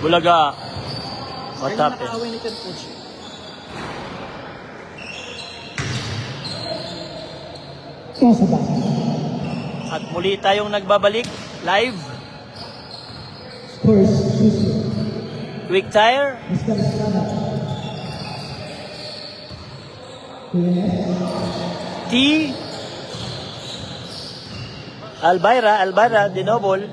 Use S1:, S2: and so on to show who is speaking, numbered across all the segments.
S1: Bulaga. What
S2: Ayun,
S1: happened?
S2: nakaaway ni Ken Coach.
S1: At muli tayong nagbabalik live. Quick tire. T. Albayra, Dinobol.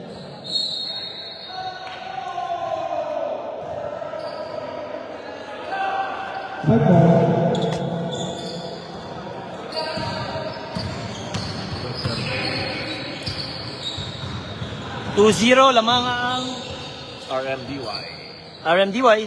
S1: Two zero lamang ang
S3: RMDY.
S1: RMDY.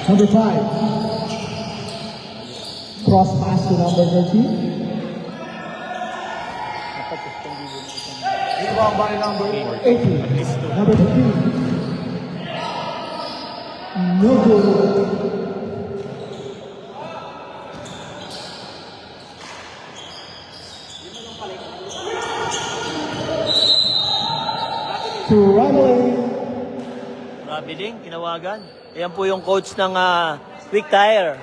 S4: Number 5. Cross pass to number 13. Rebound by number 18. Number 15. No good. To Ramley.
S1: Grabe din, tinawagan. Ayan po yung coach ng Quick Tire.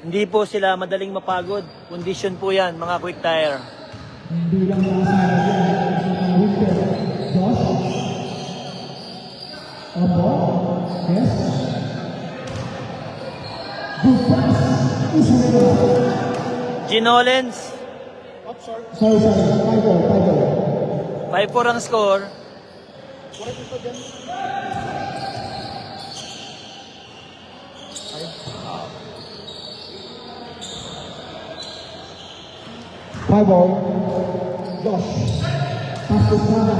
S1: Hindi po sila madaling mapagod. Condition po yan, mga Quick Tire.
S4: Hindi lang nakasama yan. Winter. Josh. Opo. Yes. Good pass.
S1: Ginolens,
S4: Sorry. 5-4.
S1: 5-4 ang score.
S4: Five ball. Josh. Pass to Sana.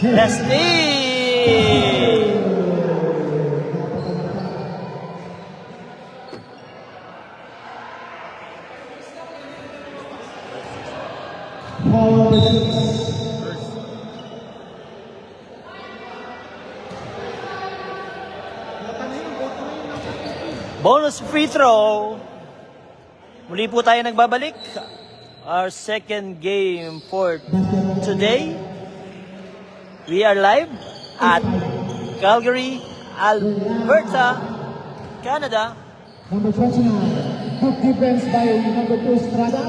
S1: Leslie!
S4: Foul number 6.
S1: Bonus free throw. Muli po tayo nagbabalik. Our second game for today. We are live at Calgary, Alberta, Canada.
S4: Number 29. Good defense by number 2 Estrada.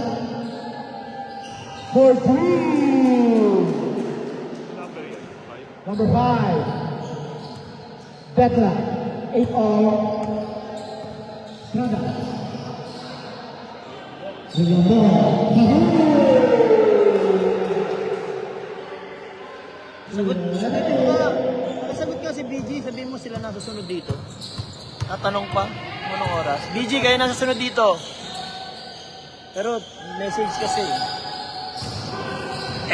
S4: For 3. Number 5. Betla. 8-all. Estrada.
S1: Sagot ka si BG, sabihin mo sila nasusunod dito. Tatanong pa, anong oras? BG, kayo nasusunod dito. Pero message kasi.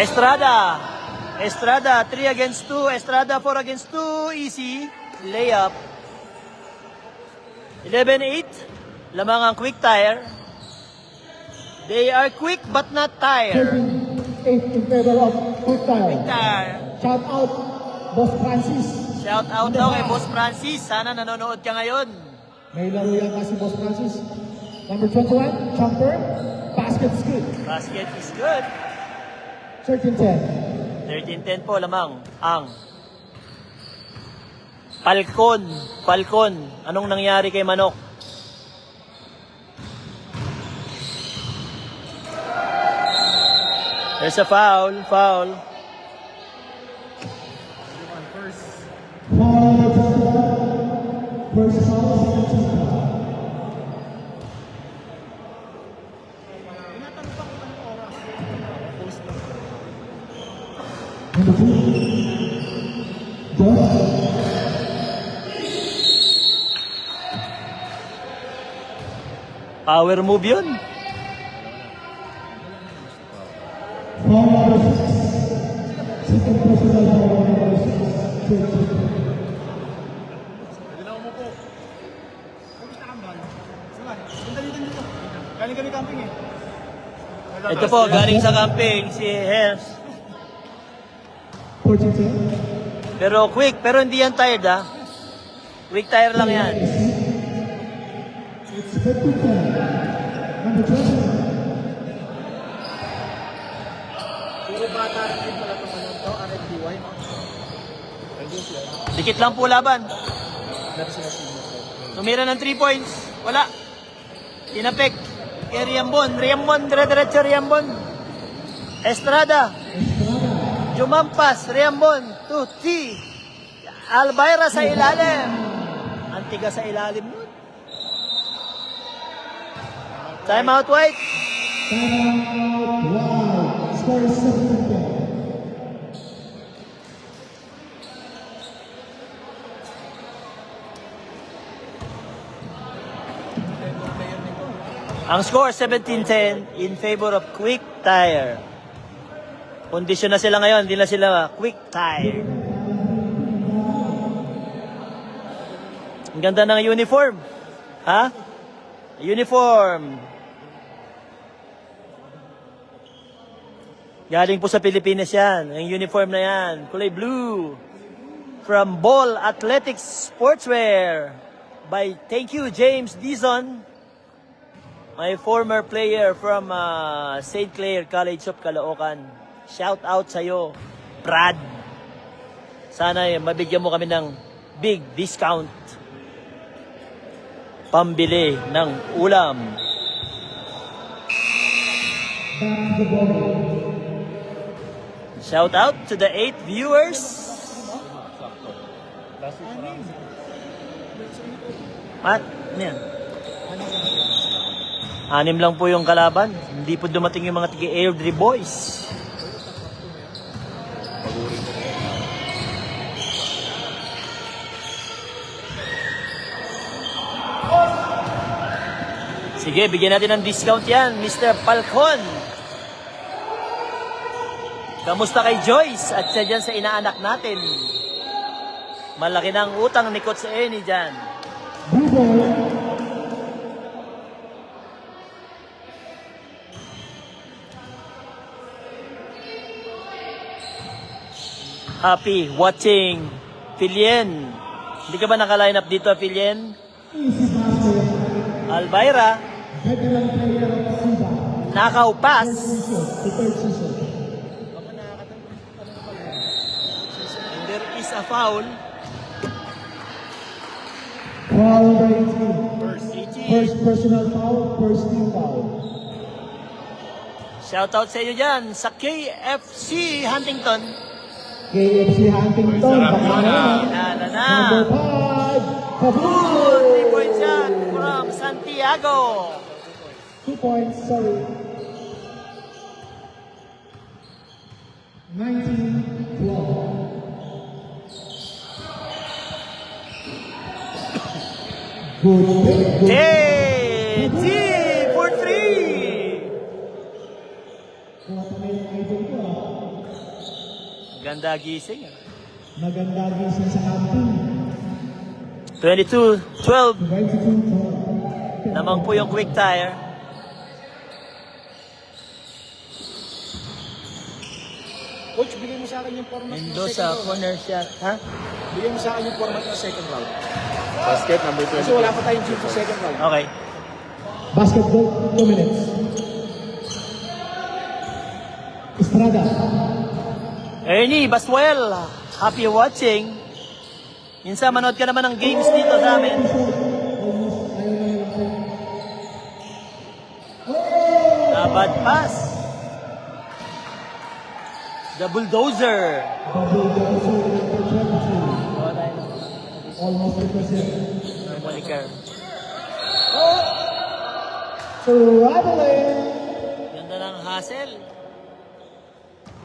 S1: Estrada, 3 against 2. Estrada, 4 against 2. Easy. Layup. 11-8. Lamang ang Quick Tire. They are quick but not tired.
S4: 8 in favor of Quick
S1: Quick
S4: Tire.
S1: Tire.
S4: Shout out, Boss Francis.
S1: Shout out daw kay Boss Francis. Sana nanonood ka ngayon.
S4: May laro yan kasi Boss Francis. Number 21, Jumper. Basket is good.
S1: Basket is good.
S4: 13-10.
S1: 13-10 po lamang ang Falcon. Anong nangyari kay Manok? There's a foul.
S4: Foul number 21. First foul, second foul. Number 2. Josh.
S1: Power move yun.
S4: Foul number 6. Second personal foul number 6. Galing kami camping eh.
S1: Ito po, galing sa camping, si Hems.
S4: 14-10.
S1: Pero quick, pero hindi yan tired ha. Quick tire lang yan.
S4: It's 50-10. Number 20.
S3: Puro bata rin pala itong ano to, RFDY, no? Ayun siya.
S1: Dikit lang po laban.
S3: Meron sila signal.
S1: Tumira ng 3 points. Wala. Tinapik. Kay Riambon. Riambon, dire-diretso Riambon. Estrada. Jumampas. Riambon. 2-3. Albayra sa ilalim. Antiga sa ilalim nun. Time out, White.
S4: Wow. Score is 17-10.
S1: Ang score 17-10 in favor of Quick Tire. Kondisyon na sila ngayon, hindi na sila Quick Tire. Ang ganda ng uniform. Ha? Uniform. Galing po sa Pilipinas yan. Ang uniform na yan. Kulay blue. From Ball Athletics Sportswear. By thank you, James Dizon. My former player from St. Clair College of Caloocan. Shout out sa'yo, Brad. Sana mabigyan mo kami ng big discount. Pambili ng ulam. Shout out to the 8 viewers. What? Ano yan? 6 lang po yung kalaban. Hindi po dumating yung mga tigi-Airdrie boys. Sige, bigyan natin ng discount yan, Mr. Falcon. Kamusta kay Joyce at siya dyan sa inaanak natin? Malaki na ang utang ni Coach Eni dyan. Happy watching Pilien. Hindi ka ba naka-line up dito, Pilien? Albayra. Nakaw pass. And there is a foul.
S4: Foul by 18.
S1: 18.
S4: First personal foul, first team foul.
S1: Shoutout sa iyo dyan sa KFC Huntington.
S4: KFC Huntington.
S1: Kinala na.
S4: Number 5. Kabul!
S1: 3-point shot from Santiago.
S4: 2 points, sorry. 19-12. Good.
S1: Hey! T for 3! Ganda gising.
S4: Maganda gising sa camping.
S1: 22-12
S4: 22-12.
S1: naman po yung Quick Tire.
S3: Coach, bigyan mo sa akin yung format ng
S1: Mendoza
S3: second round.
S1: corner shot. Ha?
S3: Bigyan mo sa akin yung format ng second round. Basket number 20. Kasi wala pa tayong team sa second round.
S1: Okay.
S4: Basketball, 2 minutes. Estrada.
S1: Ernie Baswell, happy watching. Minsan manood ka naman ng games dito sa amin. Bad pass. The Bulldozer.
S4: Almost 3%.
S1: Moniker.
S4: Traveling.
S1: Ganda ng hustle.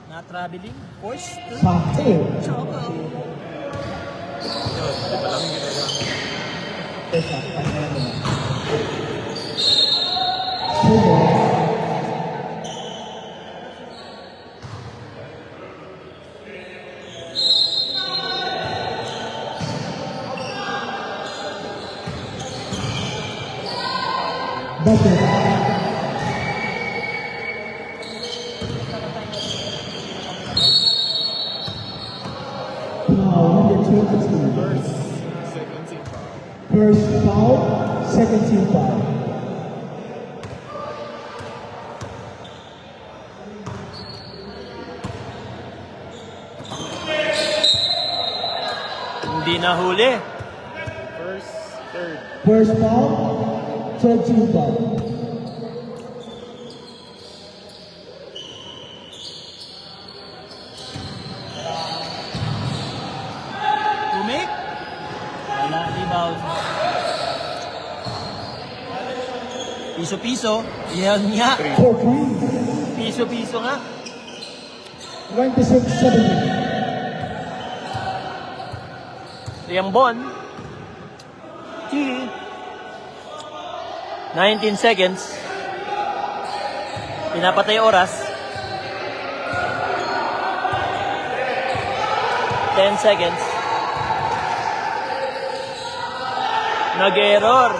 S1: Na traveling. Forced.
S4: Sakto.
S1: Choco.
S4: Basket. First foul, second team foul.
S1: Hindi nahuli.
S3: First, third.
S4: First foul, third team foul.
S1: Tumik. Wala, rebound. Piso-piso. Yan nga.
S4: For three,
S1: Piso-piso nga.
S4: 26-17.
S1: Riambon. T. 19 seconds. Pinapatay oras. 10 seconds. Nag-error.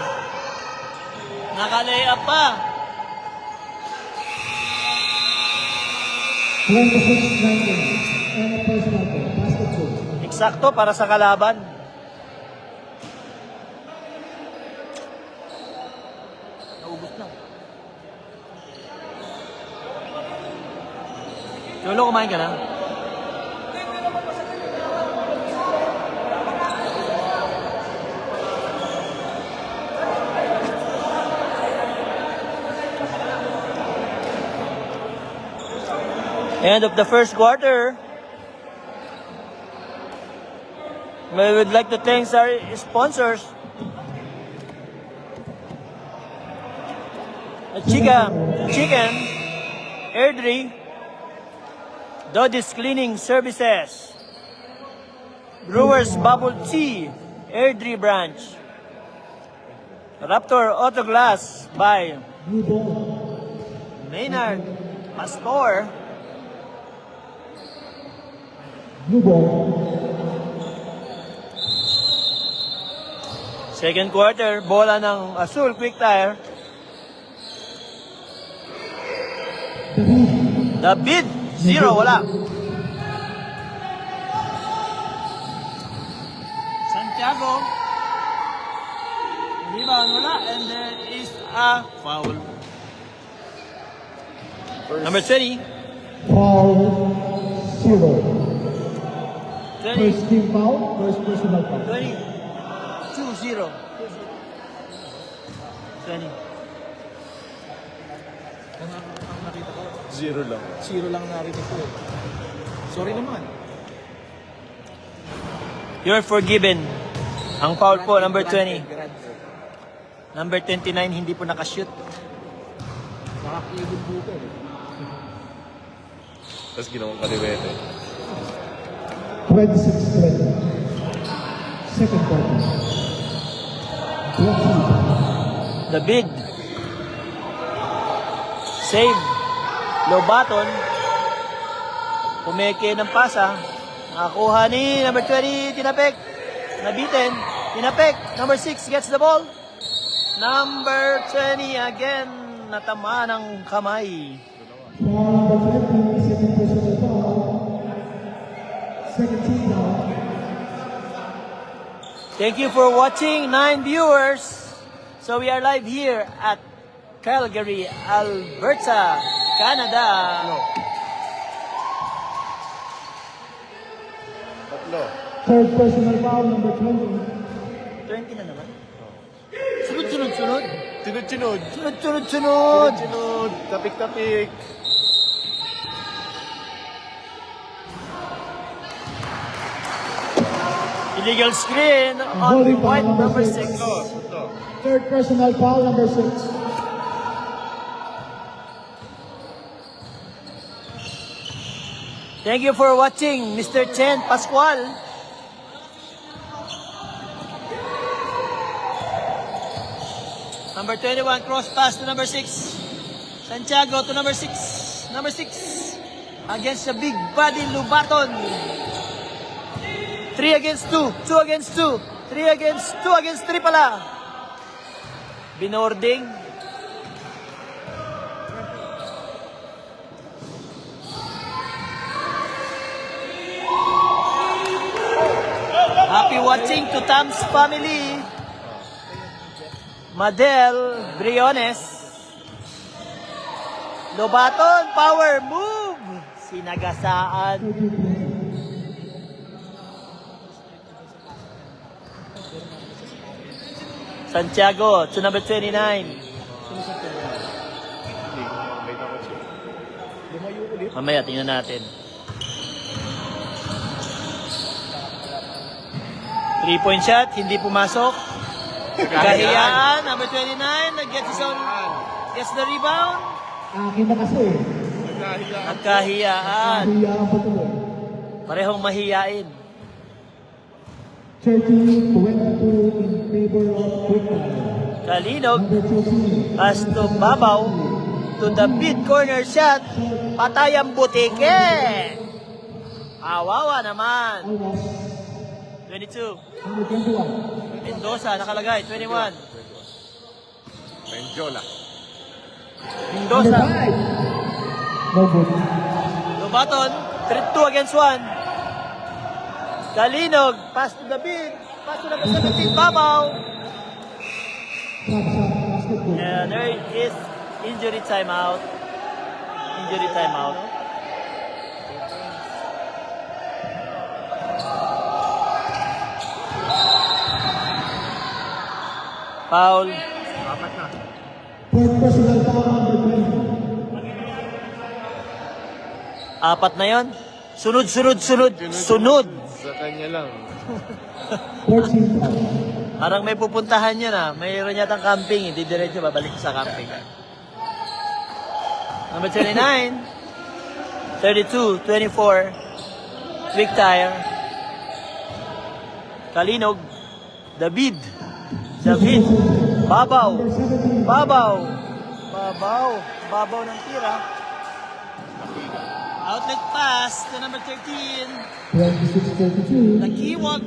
S1: Naka-layup pa.
S4: 26-19. And a personal foul. Basketball.
S1: Eksakto para sa kalaban. Naubos na. Cholo, kumain ka na? End of the first quarter. We would like to thank our sponsors. Chicken, Airdrie, Doddy's Cleaning Services, Brewers Bubble Tea, Airdrie Branch, Raptor Auto Glass by
S4: Blue ball.
S1: Maynard Pastor,
S4: Blue ball.
S1: second quarter, bola ng Azul Quick Tire. David, 0, wala. Santiago, rebound, wala. And there is a foul. Number 20.
S4: Foul, 0.
S1: 20.
S4: First team foul, first personal foul.
S1: 20. 2-0. 20.
S3: Ang nakita ko,
S2: Zero lang.
S3: zero lang narinig ko. Sorry naman.
S1: You're forgiven. Ang foul po, number 20.
S3: Granted.
S1: Number 29, hindi po nakashoot.
S3: Nakakilid buko.
S2: Tapos ginawang kaliwete.
S4: 26-20. Second quarter. Black team.
S1: David. Save. Low button. Pumeke ng pasa. Nakakuha ni number 20, Tinapek. Nabitin. Tinapek. Number 6 gets the ball. Number 20 again. Natama ng kamay.
S4: Foul number 20, second personal foul. Second team foul.
S1: Thank you for watching, 9 viewers. So we are live here at Calgary, Alberta, Canada.
S2: Tatlo.
S4: Third personal foul, number 20.
S1: 20 na naman. Sunod-sunod-sunod.
S2: Sunod-sunod.
S1: Sunod-sunod-sunod.
S2: Sunod. Tapik-tapik.
S1: Illegal screen on
S4: Holding foul,
S1: white number
S4: number
S1: 6.
S4: six.
S2: Ito.
S4: Third personal foul, number 6.
S1: Thank you for watching, Mr. Chen Pascual. Number 21, cross pass to number 6. Santiago to number 6. Number 6 against the big body Lubaton. 3 against 2. 2 against 2. 3 against 2 against 3 pala. Binording. Happy watching to Tam's family. Madel Briones. Lobaton, power move. Sinagasaan. Santiago to number 29.
S3: Lumayo ulit.
S1: Mamaya, tingnan natin. 3-point shot, hindi pumasok. Kahiyaan, number 29, nag-gets his own, gets the rebound.
S4: Akin na kasi.
S1: Nagkahiyaan.
S4: Hiyaan pa ito.
S1: Parehong mahiyain.
S4: 30-22 in favor of Quickfire.
S1: Kalinog,
S4: Number 14.
S1: as to Babaw, to the mid corner shot. Patay ang butike. Awawa naman.
S4: Alwas.
S1: 22.
S4: Number 21.
S1: Mendoza, nakalagay. 21.
S2: Menjola.
S4: Number
S1: Mendoza.
S4: 5. No good.
S1: Lobaton, 3-2 against 1. Kalinog, pass to the mid. Pass to number 17, Babaw.
S4: Trap shot. Basketball.
S1: And there is injury timeout. Injury timeout. Foul.
S4: Fourth personal foul, number 20.
S1: Apat na yon. Sunod. Sunod.
S2: Sa kanya lang.
S4: 14 foul.
S1: Parang may pupuntahan yun ah. Mayroon yatang camping. Hindi diretso babalik sa camping. Number 29. 32, 24. Quick tire. Kalinog. David. Babaw. Babaw ng tira. Outlet pass to number 13.
S4: 26-32.
S1: Dakiwag.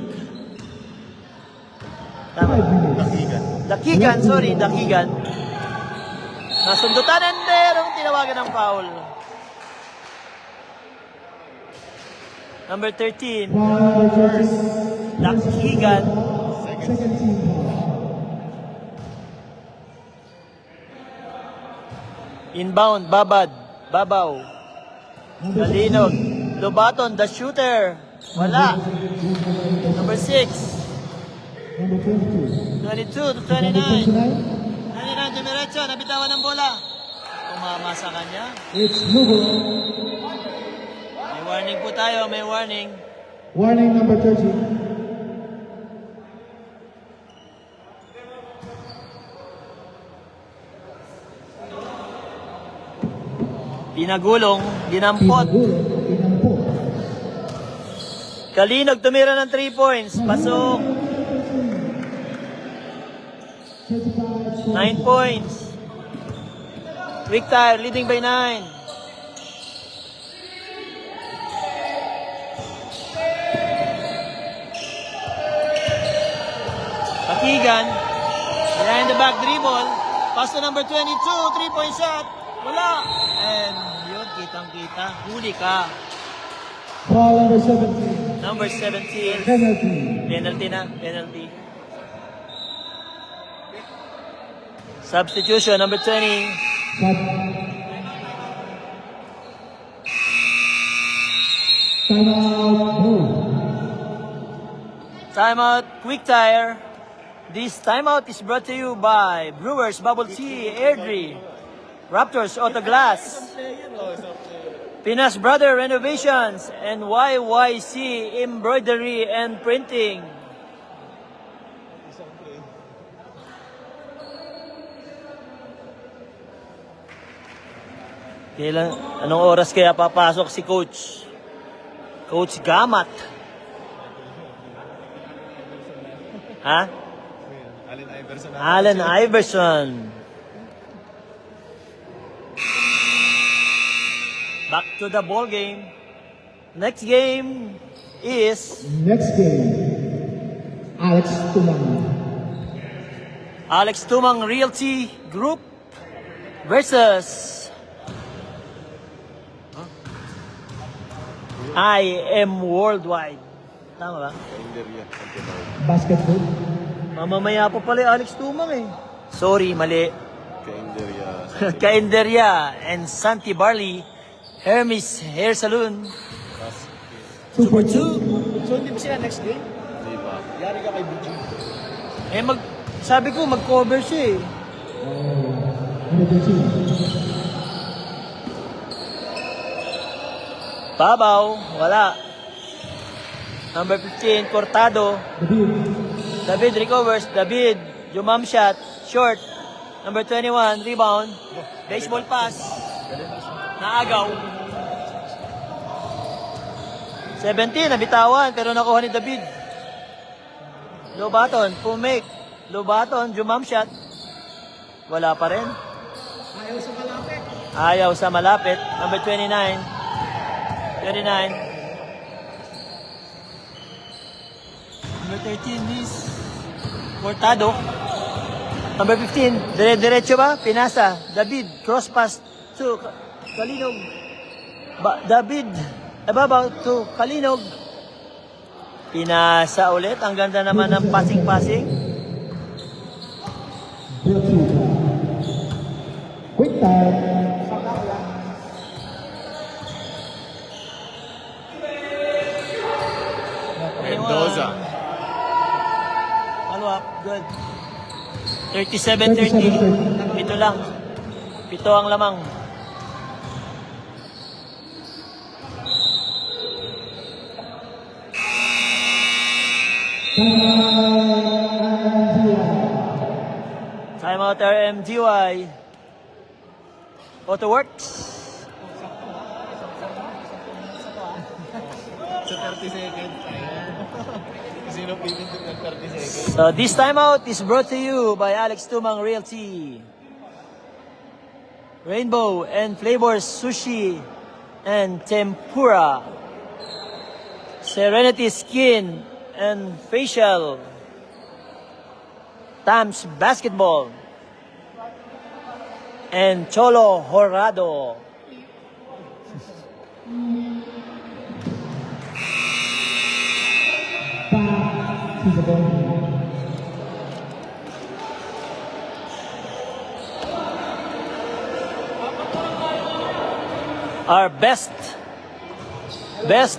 S4: 5 minutes.
S1: Dakigan. Nasundutan and merong tinawagan ng foul. Number 13,
S4: Foul, first.
S1: Dakigan.
S4: Second team foul.
S1: Inbound, Babaw. Kalinog. Lobaton, the shooter. Wala. Number 6,
S4: Number 22.
S1: 22 to
S4: Number
S1: 29.
S4: 29.
S1: 29, dumiretso, nabitawan ng bola. Tumama sa kanya.
S4: It's Lugo.
S1: May warning po tayo, may warning.
S4: Warning number 13.
S1: Pinagulong, dinampot.
S4: Inampot.
S1: Kalinog tumira ng 3 points. Pasok.
S4: 35.
S1: 9 points. Quick tire, leading by 9. Pakigan. Behind the back dribble. Pass to number 22. 3-point shot. Wala. And yun, kitang-kita. Huli ka.
S4: Foul number 17.
S1: Number 17.
S4: Penalty.
S1: Penalty na. Penalty. Substitution, number 20.
S4: Sub. Timeout. Move.
S1: Timeout, quick tire. This timeout is brought to you by Brewers Bubble Tea, Airdrie, Raptors Auto Glass, Pinas Brother Renovations, and YYC Embroidery and Printing. Kailan, anong oras kaya papasok si Coach? Coach Gamat. Ha? Allen Iverson. Back to the ball game. Next game is
S4: Next game. Alex Tumang.
S1: Alex Tumang Realty Group versus I Am Worldwide. Tama ba?
S2: Inderia.
S4: Basketball.
S1: Mamamaya pa pala Alex Tumang eh. Sorry, mali.
S2: Kainderya.
S1: Kainderya and Santi Barley, Hermes Hair Salon. Super 2.
S3: So hindi ba sila next game?
S2: Hindi pa.
S3: Yari ka kay BG.
S1: Sabi ko, mag-cover siya eh.
S4: Number 13.
S1: Babaw, wala. Number 15, Cortado. David recovers. David, jumam shot, short. Number 21, rebound. Baseball pass. Naagaw. 17, nabitawan, pero nakuha ni David. Low button, pumake. Low button, jumam shot. Wala pa rin.
S3: Ayaw sa malapit.
S1: Ayaw sa malapit. Number 29. 29. Number 13 is Cortado. Number 15, dire-diretso ba? Pinasa. David, cross pass to Kalinog. David, ababaw to Kalinog. Pinasa ulit. Ang ganda naman ng passing-passing.
S4: Quick time.
S2: Mendoza.
S1: Follow up. Good. 37-30. Pito lang. Pito ang lamang. Time out RMGY. Auto works.
S2: Sa 30 seconds. Sino pinindot ng 30 seconds?
S1: So this timeout is brought to you by Alex Tumang Realty, Rainbow and Flavors Sushi and Tempura, Serenity Skin and Facial, Tams Basketball, and Cholo Horado.
S4: Back to the ball.
S1: Our best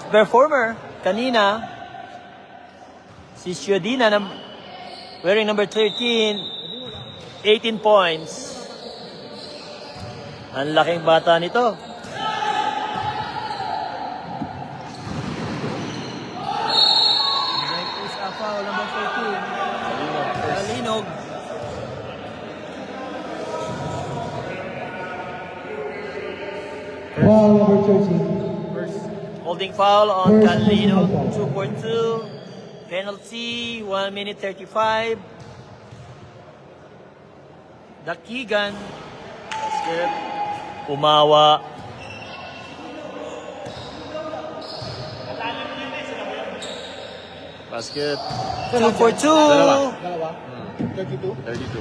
S1: performer kanina, si Shiodina, wearing number 13, 18 points. Ang laking bata nito. Next is a foul, number 14. Kalinog.
S4: Ball number 13.
S1: Holding foul on
S4: First
S1: Kalinog,
S4: personal foul.
S1: 2-4-2. Penalty, 1 minute 35. Dakigan. Basket. Umawa.
S2: Basket.
S1: 2-4-2.
S3: Dalawa. 32.
S2: 32.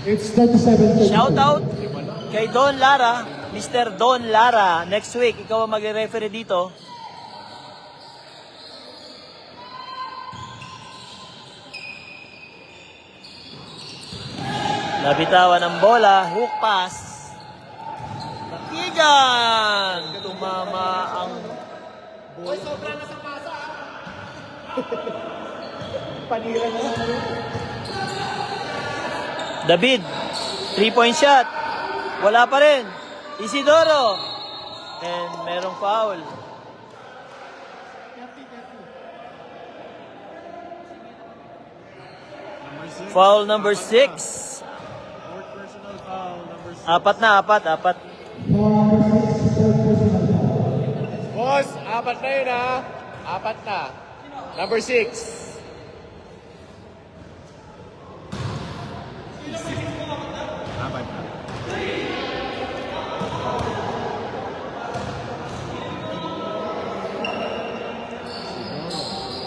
S4: It's 37-32.
S1: Shout out kay Don Lara, Mr. Don Lara. Next week, ikaw ang magre-referee dito. Nabitawan ng bola, hook pass. Dakigan. Tumama ang
S3: Boy, sobra na sa pasa. Panira na lang.
S1: David, 3-point shot. Wala pa rin. Isidoro. And merong foul. Foul number 6.
S2: Fourth personal foul, number 6.
S1: Apat.
S4: Ball number 6, third personal foul.
S2: Boss, apat na yun ha. Apat na. Number 6. Apat na.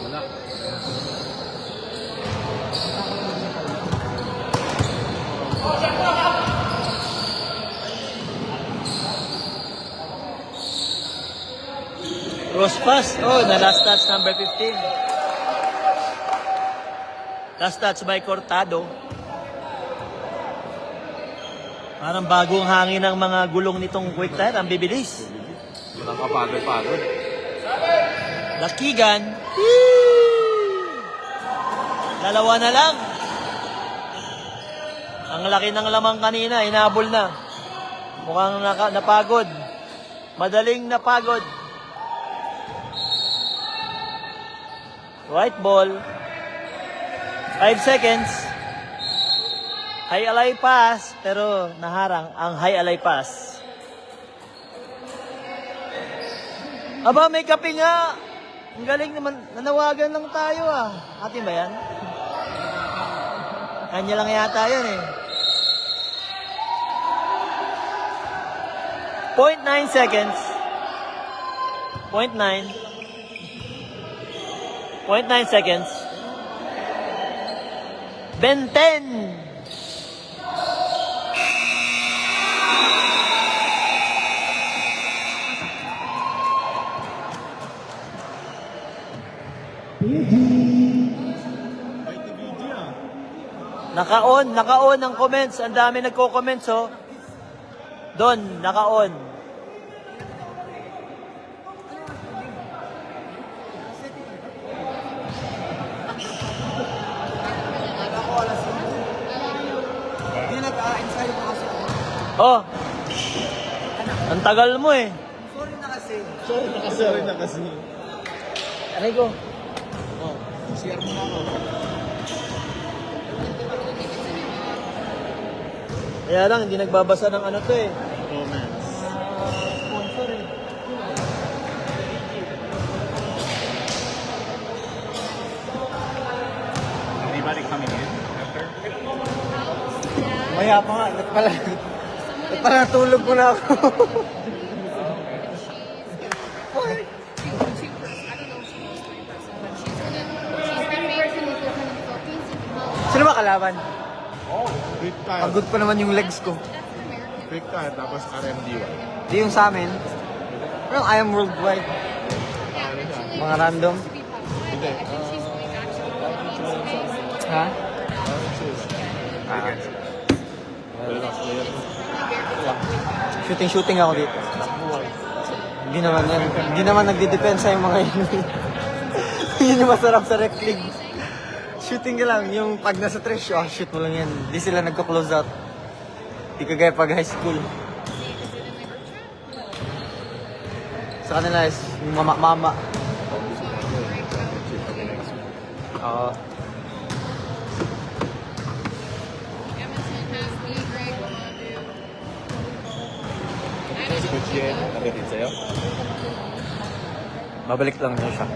S2: Wala.
S1: Cross pass. Oh, na last touch number 15. Last touch by Cortado. Parang bagong hangin ng mga gulong nitong quick tire. Ang bibilis.
S2: Walang kapagod-pagod.
S1: Lakigan. Dalawa na lang. Ang laki ng lamang kanina, hinabol na. Mukhang napagod. Madaling napagod. White ball. 5 seconds. High alay pass, pero naharang ang high alay pass. Aba, may kape nga. Ang galing naman. Nanawagan lang tayo ah. Atin ba yan? Kanya lang yata yan eh. 0.9 seconds. 0.9. 0.9 seconds. Ben 10. Naka-on ang comments. Ang dami nagko-comments, oh. Doon, naka-on.
S3: Hindi nag-ensayo pa kasi.
S1: Oh. Ang tagal mo eh.
S2: Sorry na kasi.
S1: Aray ko.
S2: CR mo na ako.
S1: Kaya lang, hindi nagbabasa ng ano to eh.
S2: Comments.
S1: Sponsor eh.
S2: Anybody coming in after?
S3: Maya pa nga. Ba't pala natulog ko na ako. Sino ba kalaban?
S2: Quick tire.
S3: Pagod pa naman yung legs ko.
S2: Quick tire, tapos RMD1.
S3: Di yung sa amin. Pero I am worldwide. Mga random.
S2: Hindi.
S3: Ha? Shooting ako dito. Hindi naman yan. Hindi naman nagdidepensa yung mga yun. Yun yung masarap sa rec league. Shooting ka lang. Yung pag nasa trash, shoot mo lang yan. Hindi sila nagko-close out. Hindi kagaya pag high school. Sa kanila is yung mama. Oo.
S2: Si Coach Yen, nagatid sa'yo?
S3: Babalik lang niya siya.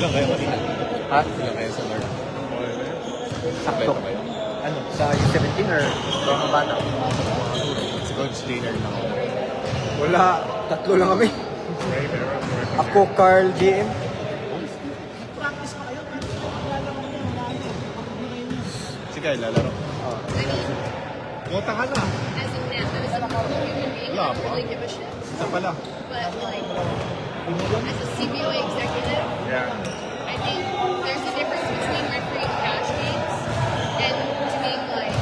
S2: Ilan kayo kanina?
S3: Ha?
S2: Ilan kayo sa Lord?
S3: Sakto. Ano? Sa U17 or mga bata?
S2: Si Coach Dainer lang.
S3: Wala. Tatlo lang kami. Ako, Carl, JM.
S2: Si Kyle, lalaro. Bota ka na.
S5: As a man, that is a normal human being, I don't really give a shit.
S2: Isa pala.
S5: But like, as a CBOA executive,
S2: Yeah.
S5: I think there's a difference between refereeing cash games and doing like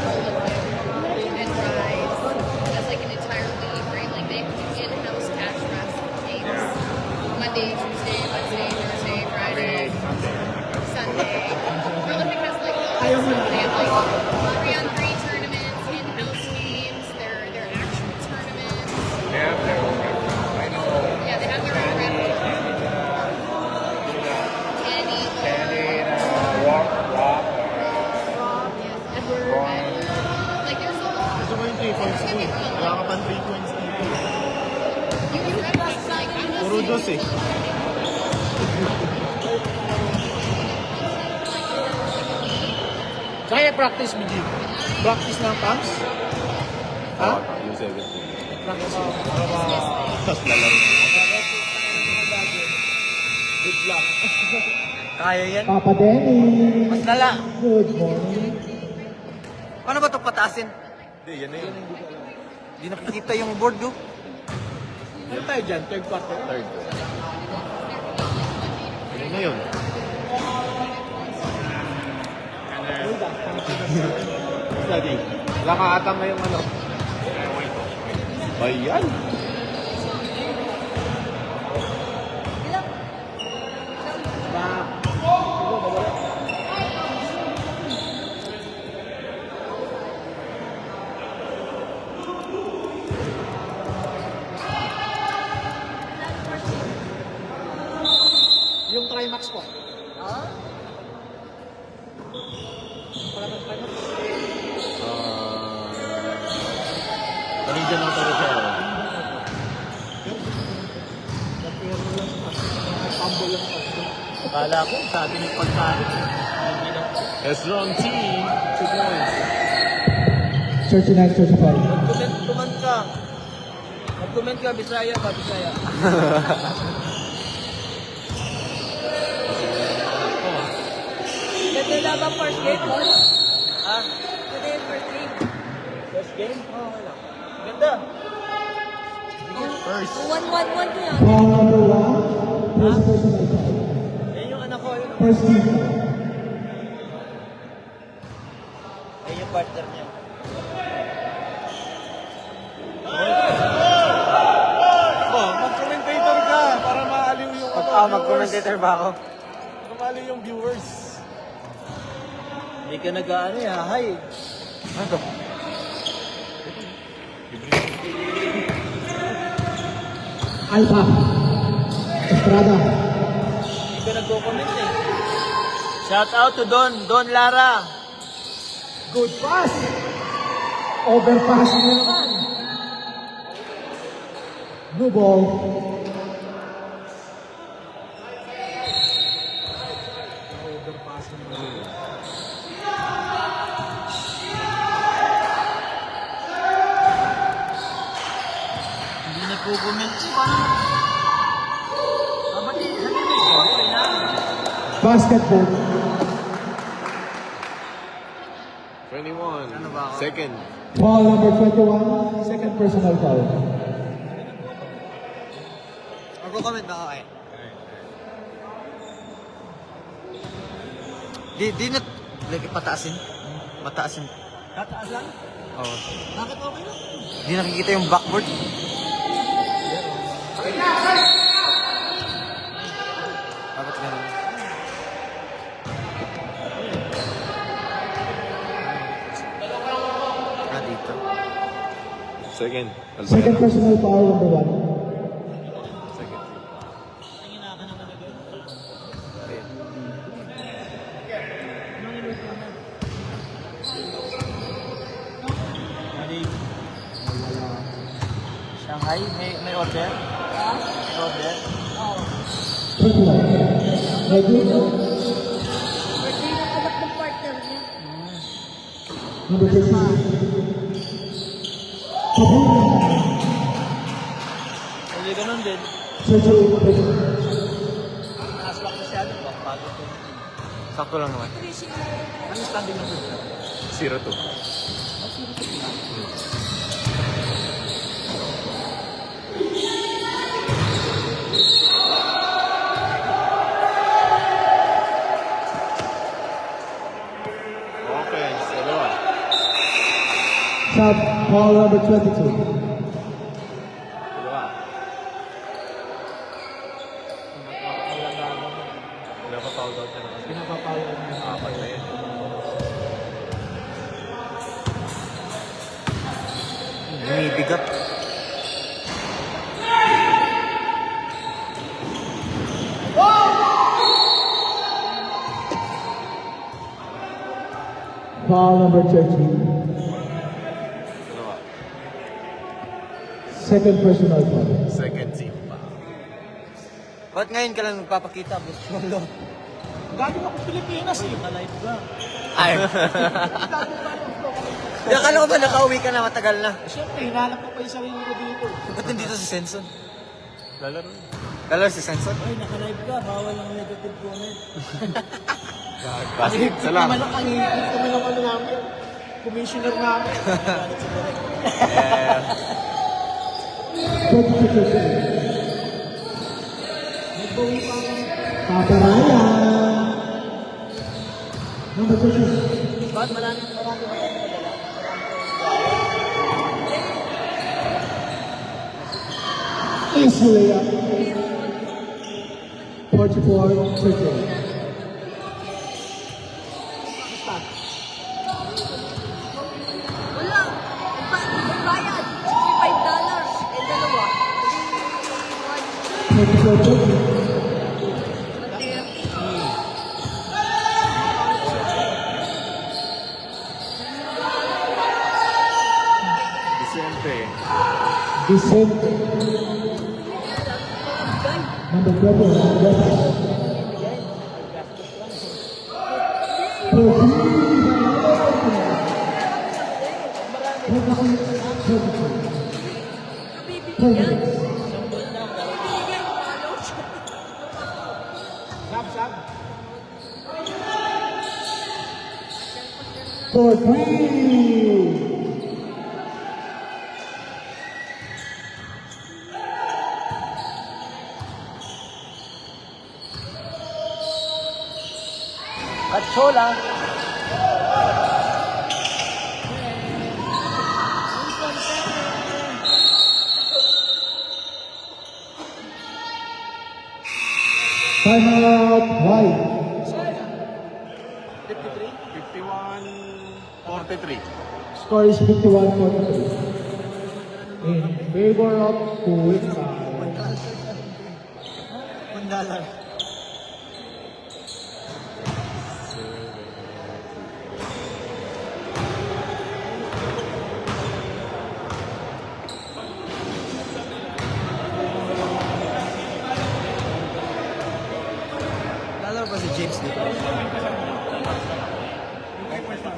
S5: prolific and rise as like an entire league, right? Like they do in-house cash rest games Monday, Tuesday, Wednesday, Thursday, Friday, Sunday. Prolific has like they have like 3-on-3 tournaments, in-house games, they're actual tournaments.
S2: Yeah, I know.
S5: Yeah, they have their own referee. Kenny,
S2: Walk.
S5: Edward, like there's a lot.
S2: Gusto mo yung 3 points ko eh. Wala ka pang 3 points dito.
S5: You can reference like I'm not
S2: Puro dos eh.
S3: Kaya practice, BG. Practice ng pumps? Ha?
S2: Yung 17.
S3: Practice.
S2: Tapos lalaro.
S3: Good luck. Kaya yan.
S4: Papa Denny.
S3: Mas lala.
S4: Good morning.
S3: Paano ba ito pataasin?
S2: Hindi, yan na yun.
S3: Hindi nakikita yung board, do. Ano tayo dyan? Third quarter?
S2: Third. Ano na yun? Study. Wala ka atang ngayong ano. Ayan.
S4: Yung Trimax po.
S2: Nandiyan ang taro siya.
S1: Akala ko, sabi niyo pagkalit. Hindi na.
S2: Hezron team. 2 points.
S4: 39-35.
S1: Mag-comment ka. Mag-comment ka, Bisaya ka, Bisaya.
S5: Ganda na ba first game, boss?
S1: Ha?
S5: Ganda yung first game.
S1: First game? Oo, wala. Ganda.
S2: First.
S5: 1-1-1 ko yan.
S4: Ball number 1. First personal foul.
S1: Yan yung anak ko, yun.
S4: First team.
S1: Yan yung partner niya.
S2: Oh, mag-commentator ka para maaliw yung
S3: Mag-commentator ba ako?
S2: Para maaliw yung viewers.
S1: Hindi ka nag-ano eh, hi.
S3: Ano to?
S4: Alpha. Estrada.
S1: Hindi ka nagko-comment eh. Shout out to Don Lara.
S4: Good pass. Overpass na naman. Blue ball.
S1: Hindi nagko-comment eh. Paano? Ba't hindi may score? Okay na.
S4: Basketball.
S2: 21.
S3: Ano ba ako?
S2: Second.
S4: Foul number 21. Second personal foul.
S3: Magko-comment ba ako eh? Di na... Lagi pataasin. Mataasin.
S1: Tataas lang?
S3: Oo.
S1: Bakit okay lang?
S3: Di nakikita yung backboard. Bakit ganun? Ah, dito.
S2: Second.
S4: Second personal foul number 1.
S2: Second.
S1: Shanghai, may order? May order?
S4: 21. Ready?
S5: Birthday ng anak ng partner niya.
S4: Number 13. Kabul.
S1: Hindi ganun din.
S4: Sergio.
S1: Naslak na siya. Bago ko.
S3: Sakto lang naman.
S1: Ano standing naman?
S2: 0-2. Offense. Dalawa.
S4: Shot foul number 22.
S2: Dalawa. Pinapa-foul out na kasi. Apat na yun.
S3: Bumibigat.
S4: Foul number 13.
S2: Dalawa.
S4: Second personal foul.
S2: Second team pa.
S3: Ba't ngayon ka lang nagpapakita, boss? Molo.
S4: Galing ako Pilipinas eh.
S1: Nalive ka.
S3: Ay. Akala ko ba nakauwi ka na matagal na?
S4: Siyempre, hinanap ko pa yung sarili ko dito.
S3: Ba't nandito si Senson?
S2: Lalaro.
S3: Lalaro si Senson?
S1: Ay, naka-live ka. Bawal ang negative comment.
S2: Basket. Salam.
S4: Naman ang hihigit kami ng ano namin. Commissioner namin.
S1: Galit si Direk.
S2: Yeah.
S4: 22. Paparaya. Number 13.
S1: Bakit marami ba padala?
S4: Easy layup. 44-13.
S5: Wala. Bayad. $65. Eh, dalawa.
S4: 44-13.
S2: Vicente.
S4: Vicente. Number 21, West. For three.
S1: Kachola.
S4: Timeout, White.
S2: 51-43.
S4: Score is 51-43. In favor of Kuwait.
S3: $1. Lalaro ba si James dito?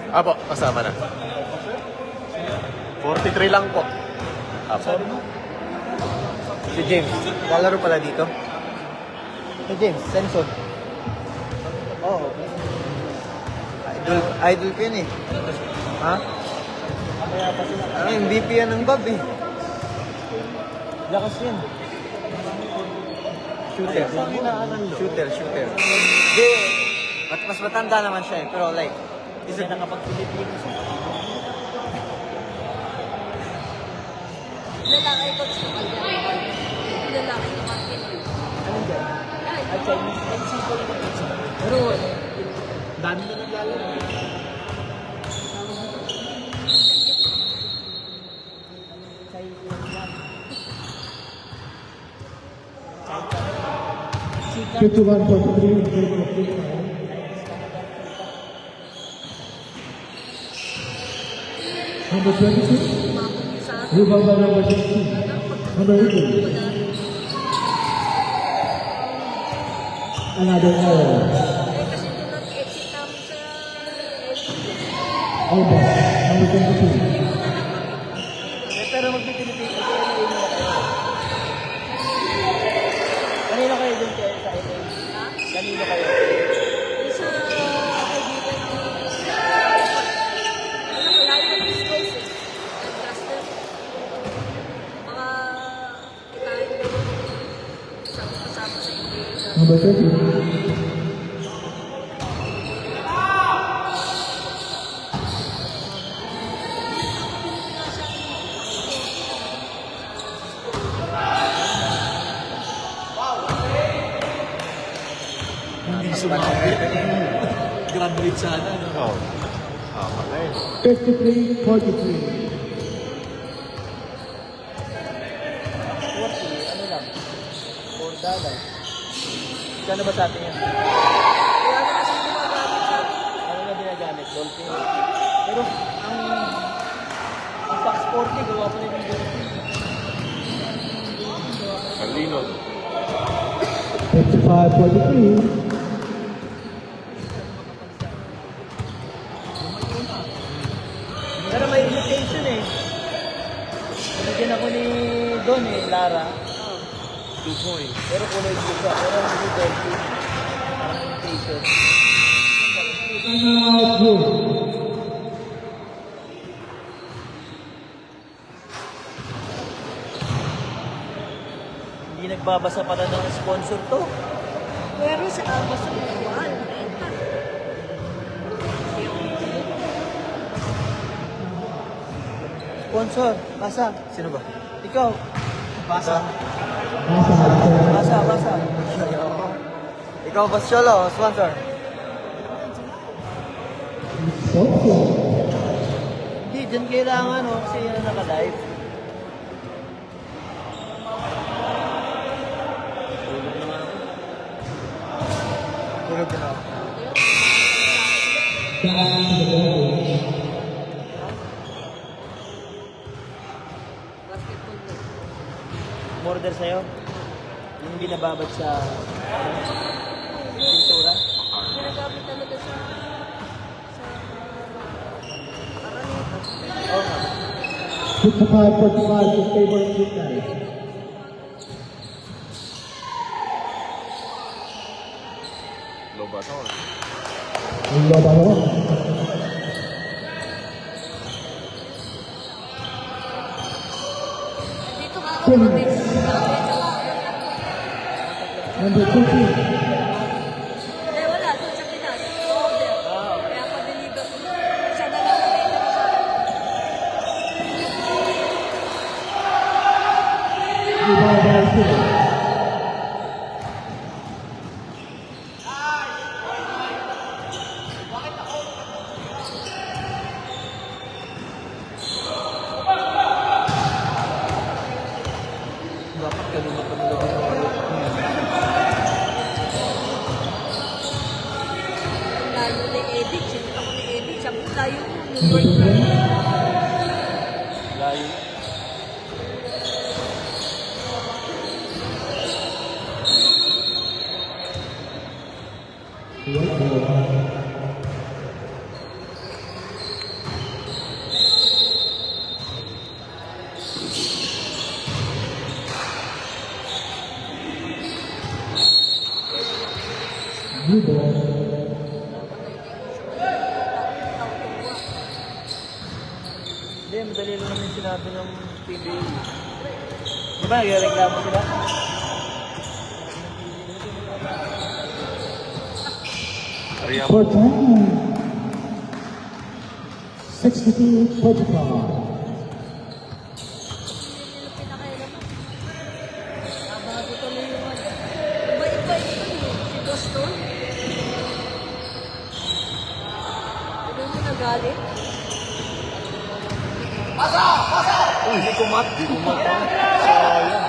S2: Apo, kasama na. 43 lang po. Apo.
S3: Si James. Lalaro pala dito? Si James, Senson. Oh, okay. Idol ko yun eh. Ha? Ano, MVP yan ng Bob eh.
S1: Lakas yun.
S3: Shooter. Shooter. Hindi. Mas matanda naman siya eh. Pero like,
S1: Isa nakapag-Pilipinas.
S5: Lalaki ko gusto ko yan. Lalaki ni Martin.
S1: Anong dyan? At Chinese. Ay, simple na pizza.
S5: Roll.
S1: Dami na naglalaro. Chika.
S4: 51-43 in favor of Kuwait. Number 26. Rebound by number 16. Number 18. Another error.
S5: Kasi ito nag-exit namin sa...
S4: Alba, number 22.
S1: Pero magpipilipinas kayo na yun kayo. Kanino kayo dun kayo sa LA? Kanino kayo?
S5: Sa kaibigan ni... Ano ko, lahat ng schools eh. Lancaster. Mga... Itahin na yun. Kasama sa English.
S4: Number 30.
S1: Hindi sumabit. Graduate sana. No?
S2: Oh. Tama na eh.
S4: 53-43.
S1: 40, ano lang? $4. Kano ba sa atin yan?
S5: Kaya na kasi gumagamit sa akin.
S1: Ano na ginagamit? Dolphin. Pero ang Fox 40, gawa pa rin yung Dolphin.
S2: Carlino.
S4: 55-43.
S1: Pero may invitation eh. Binigyan ako ni Don eh, Lara.
S2: 2 points.
S1: Pero kulay blue siya. Pero hindi Dolphin. Invitation.
S4: Timeout, Blue.
S1: Hindi nagbabasa pala ng sponsor to.
S5: Pero sa Amazon, 1.
S1: Sponsor, basa.
S3: Sino ba?
S1: Ikaw.
S3: Basa.
S1: Basa.
S3: Ikaw, Boss Cholo, sponsor.
S1: Hindi, dyan kailangan, no? Kasi yan ang naka-live.
S3: Tulog na ako.
S1: Order sa'yo. Yung binababad sa pintura.
S5: Ginagamit talaga sa karamihan.
S4: 55-45 in favor of Big Guys.
S2: Loba to.
S4: Lobanon.
S5: Dito ka ako
S4: Two
S5: mabis.
S4: minutes. Number 2 team.
S5: Eh, wala. Doon sa Pinas. Order. Kaya pa-deliver ko. Siya na lang order sa
S4: Ibabay sila.
S3: Dapat kanina pa nila binabalik.
S5: layo ni Edith. Sinita ko ni Edith. Sabi ko, layo mo. New York na.
S1: Layo.
S4: New ball.
S1: Hindi, madali lang naman yung sinabi ng PBA. Di ba, nagreklamo sila?
S2: Ariam.
S4: For time. 62-45.
S5: Hindi nila pinakailaman. Bago tuloy yung ano. Iba-iba ito eh. Si Boston. Doon mo nagalit.
S2: Uy, di kumat. Di kumat pa. Sayang.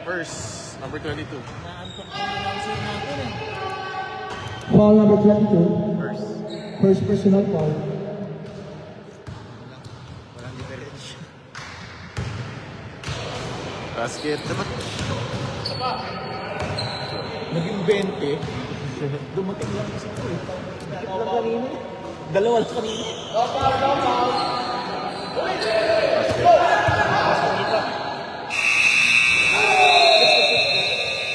S2: First, number 22.
S4: Foul number 22.
S2: First.
S4: First personal foul.
S3: Walang difference.
S2: Basket. Dapat
S1: Naging 20. Dumating lang kasi ito eh. Dikit lang kanina. Dalawa lang kanina.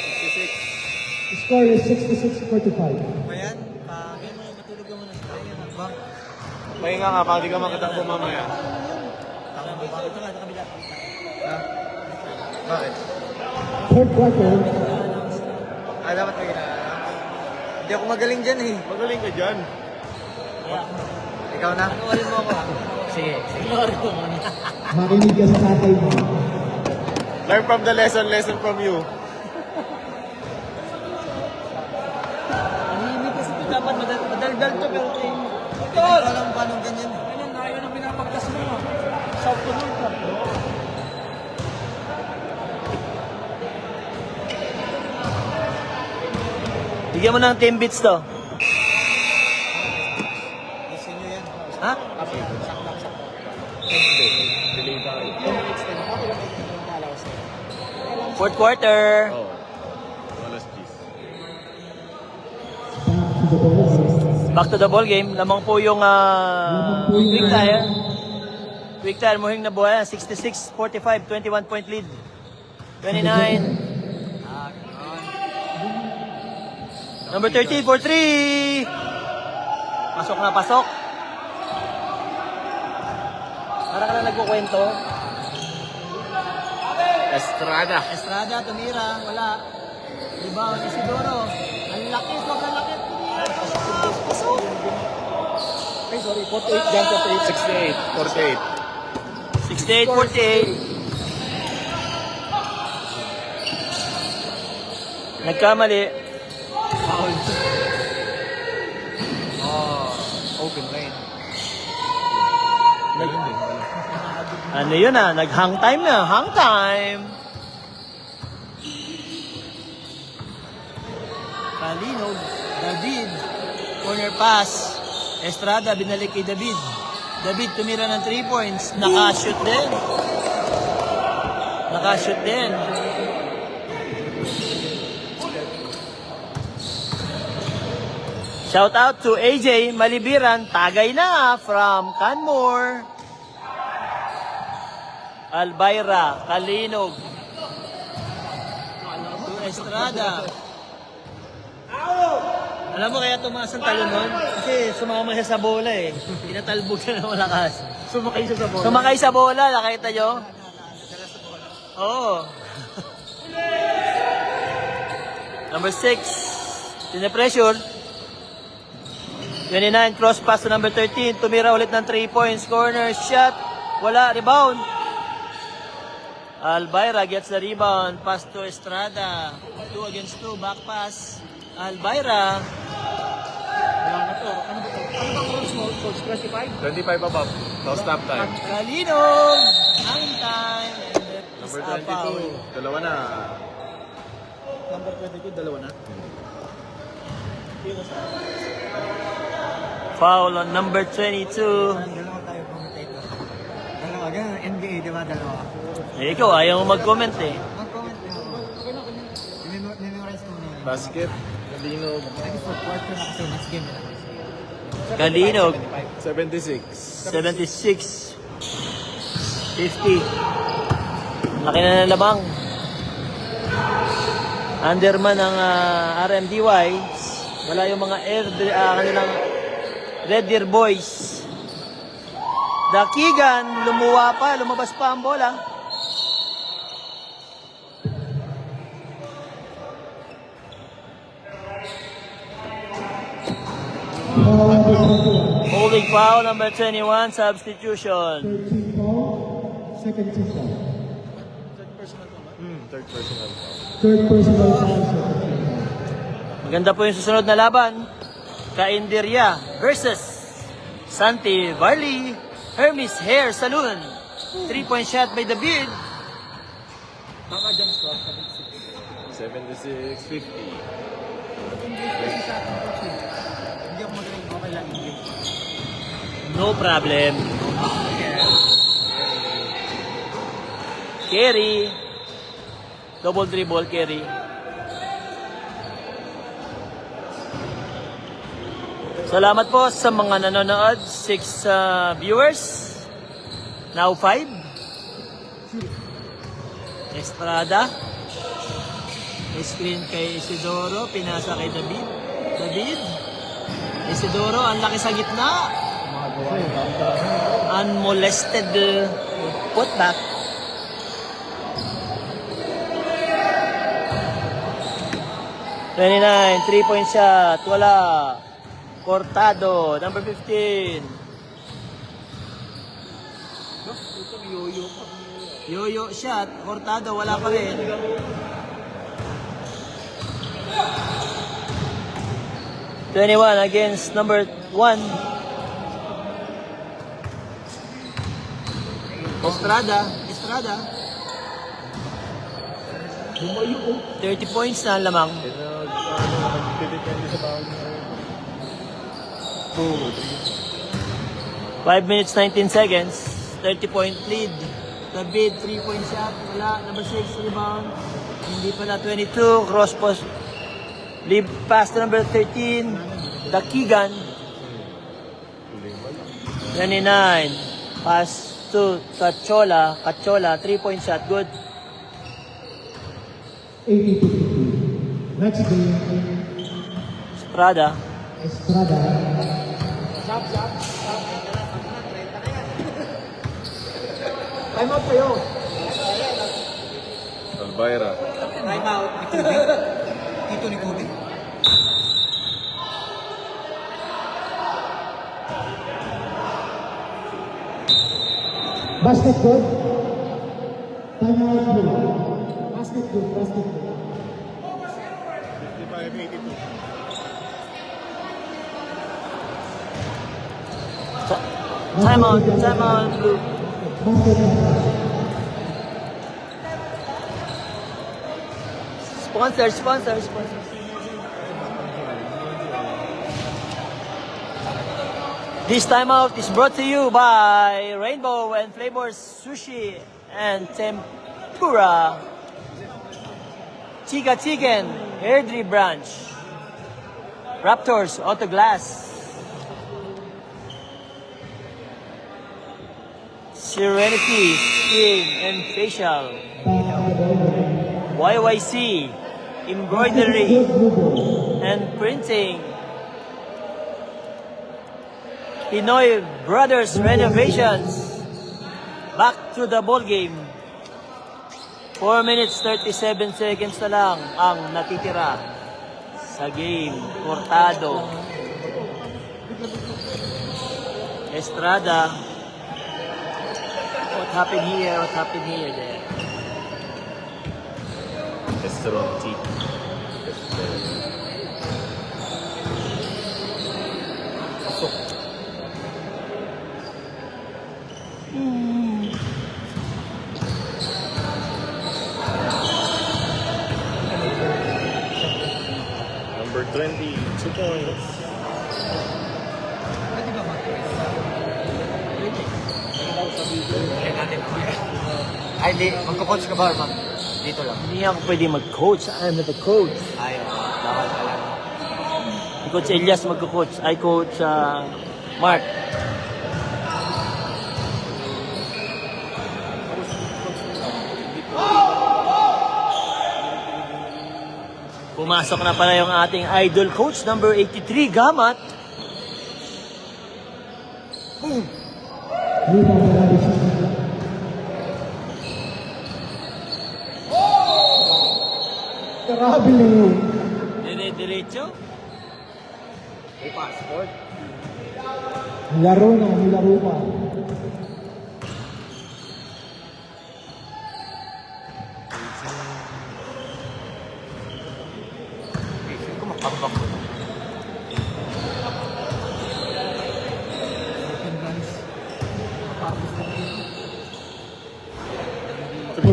S4: The score is 66-45.
S3: Mayan, pangin mo, matulog ka muna. Ayun, ba?
S2: pahinga nga, pang di ka makatakbo mamaya.
S3: Bakit ka sa kabila? Ha? Bakit?
S4: Third quarter.
S3: Dapat may ginagawa. Hindi ako magaling dyan eh.
S2: Magaling ka dyan.
S3: Ikaw na? Panuwarin mo ako. Sige. Panuwarin mo muna.
S4: Makinig ka sa tatay mo.
S2: Learn from the lesson from you.
S1: Hindi kasi ito dapat madaldal to pero ito yung...
S3: Hindi ko alam paano ganyan eh.
S1: Ganyan na yun ang pinapagkas mo. South to North ka. Bigyan mo ng 10 bits to.
S3: Isin nyo yan.
S1: Ha? Fourth quarter.
S2: Oh. Walas cheese.
S4: Back to the ball.
S1: Back to the ball game. Lamang po yung quick tire. Quick tire, muhing nabuhay. 66-45, 21-point lead. 29. Number 13 for 3. Pasok na pasok. Para ka na nagkukwento. Estrada, tumira. Wala. Rebound, Isidoro. Ang laki, sobrang laki. Pasok.
S2: Ay, sorry. 48, Jan 48.
S1: 68-48. Nagkamali.
S3: Foul. Open lane.
S1: Ano yun nag-hang time na. Hang time. Kalino, David. Corner pass. Estrada, binalik kay David. David tumira ng 3 points. Naka-shoot din. Shout out to AJ Malibiran, tagay na from Canmore. Albayra, Kalinog. To Estrada. Alam mo kaya tumaas ang talo nun? Kasi sumama siya sa bola eh. Tinatalbog siya ng malakas.
S3: Sumakay siya sa bola.
S1: Sumakay sa bola, nakita nyo? Oo. Number 6, pinapressure. 29, cross pass to number 13. Tumira ulit ng 3 points. Corner shot. Wala, rebound. Albayra gets the rebound. Pass to Estrada. 2 against 2, back pass. Albayra.
S3: Ano ba to? Ano ba coach? 25?
S2: 25 above. So stop time.
S1: Kalinog. Hang time. And
S2: Number
S1: it's a foul.
S2: 22. Dalawa na.
S3: Number 22, dalawa na.
S1: Foul on number 22.
S3: Dalawa tayo commentator. Dalawa, ganun, NBA, di ba? Dalawa.
S1: Eh, ikaw, ayaw mo mag-comment eh.
S3: Mag-comment na ako. Memorize ko na yun.
S2: Basket. Kalinog.
S3: Naging for quarter na kasi next game na.
S1: Kalinog.
S2: 76.
S1: 76. 50. Laki na ng labang. Underman ng RMDY. Wala yung mga kanilang Red Deer Boys. Dakigan, lumabas pa ang bola. Holding foul number 21, substitution.
S4: 13 foul, second team foul.
S2: Third personal.
S4: Third personal foul, second team foul.
S1: Maganda po yung susunod na laban. Kaindirya versus Santi Varley Hermes Hair Salon. 3-point shot by David.
S3: Baka jump score,
S2: 76, 50.
S3: English sa akin, coach. Hindi ako magaling, okay lang English.
S1: No problem. Carry. Double dribble carry. Salamat po sa mga nanonood. 6 viewers. Now 5. Estrada. Screen kay Isidoro. Pinasa kay David. Isidoro, ang laki sa gitna. Unmolested putback. (29) 3-point shot. Wala. Cortado, number 15. Yoyo shot. Cortado, wala pa rin. (21) against number 1. Estrada. 30 points na lamang.
S2: Nagdidepende sa bawal niya.
S1: 5 minutes, 19 seconds. 30-point lead. David, 3-point shot. Wala. Number 6, rebound. Hindi pala. 22, cross post. Lead pass to number 13. Dakigan. 29. Pass to Cachola. Cachola, 3-point shot. Good.
S4: 80-52. Next game,
S1: Estrada.
S4: Estrada.
S3: Time out kayo.
S2: Albayra.
S3: Time out. Ni Kobe. Tito ni Kobe.
S4: Basket good. Time out good. Basket good, basket good.
S2: 55-82.
S1: Timeout. Timeout, Blue.
S4: Basket good.
S1: Sponsor. This timeout is brought to you by Rainbow and Flavors Sushi and Tempura. Chica Chicken, Airdrie Branch. Raptors, Auto Glass. Serenity, Skin and Facial. YYC, Embroidery and Printing. Pinoy Brothers Renovations. Back to the ball game. 4 minutes 37 seconds na lang ang natitira sa game. Cortado. Estrada. What happened here? What happened here? There.
S2: Estronti. Number 20, 2 points.
S3: Pwede ba mag-press? Pwede. Kaya natin mamaya. Ay, hindi. Magko-coach ka ba, Arman? Dito lang.
S1: Hindi ako pwede mag-coach. I'm not a coach.
S3: Ayaw. Bawal ka lang.
S1: Si Coach Elias magko-coach. I coach Mark. Pumasok na pala yung ating idol coach, number 83, Gamat.
S4: Rebound by Radisson. Traveling.
S1: Dire-diretso.
S3: May passport.
S4: Laro na, nilaro pa.
S3: Feel ko makambak ko.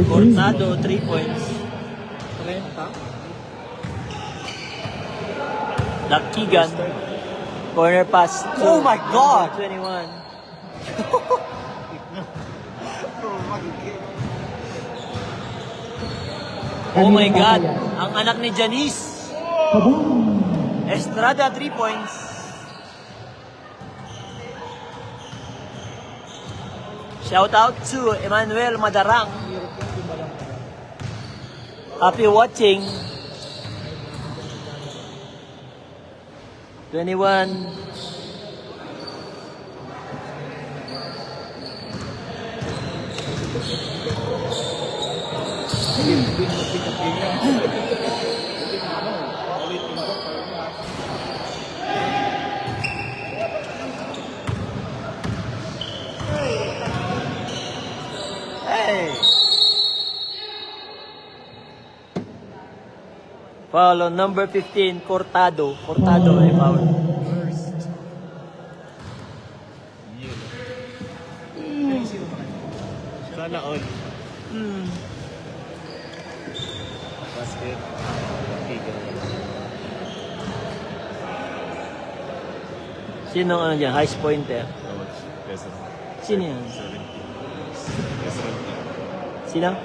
S1: Cortado, 3 points.
S3: 30.
S1: Dakigan. Corner pass.
S3: Oh my God!
S1: 21. Oh my God! Ang anak ni Janice.
S4: Kaboom!
S1: Estrada, 3 points. Shout out to Emmanuel Madarang. Happy watching. 21. Hey! Foul on number 15, Cortado. Cortado ay foul.
S2: Sana all. Basket.
S1: Sino ang ano dyan? Highest pointer. Sino yan? Sino?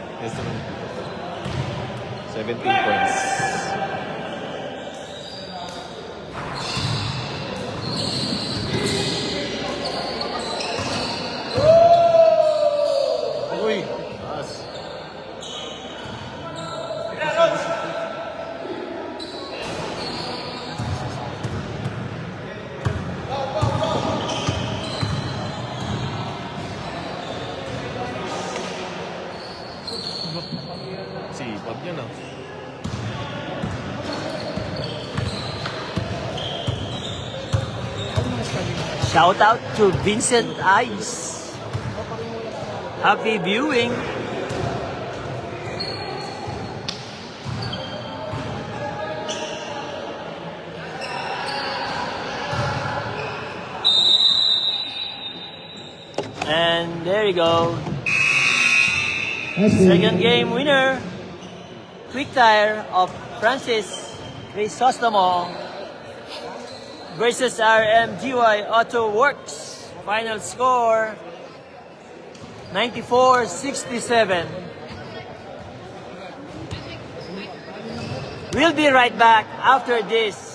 S2: 17 points.
S1: Shout out to Vincent Ice. Happy viewing. And there you go. Second game winner. Quick Tire of Francis Crisostomo versus RMGY Auto Works. Final score 94-67. We'll be right back after this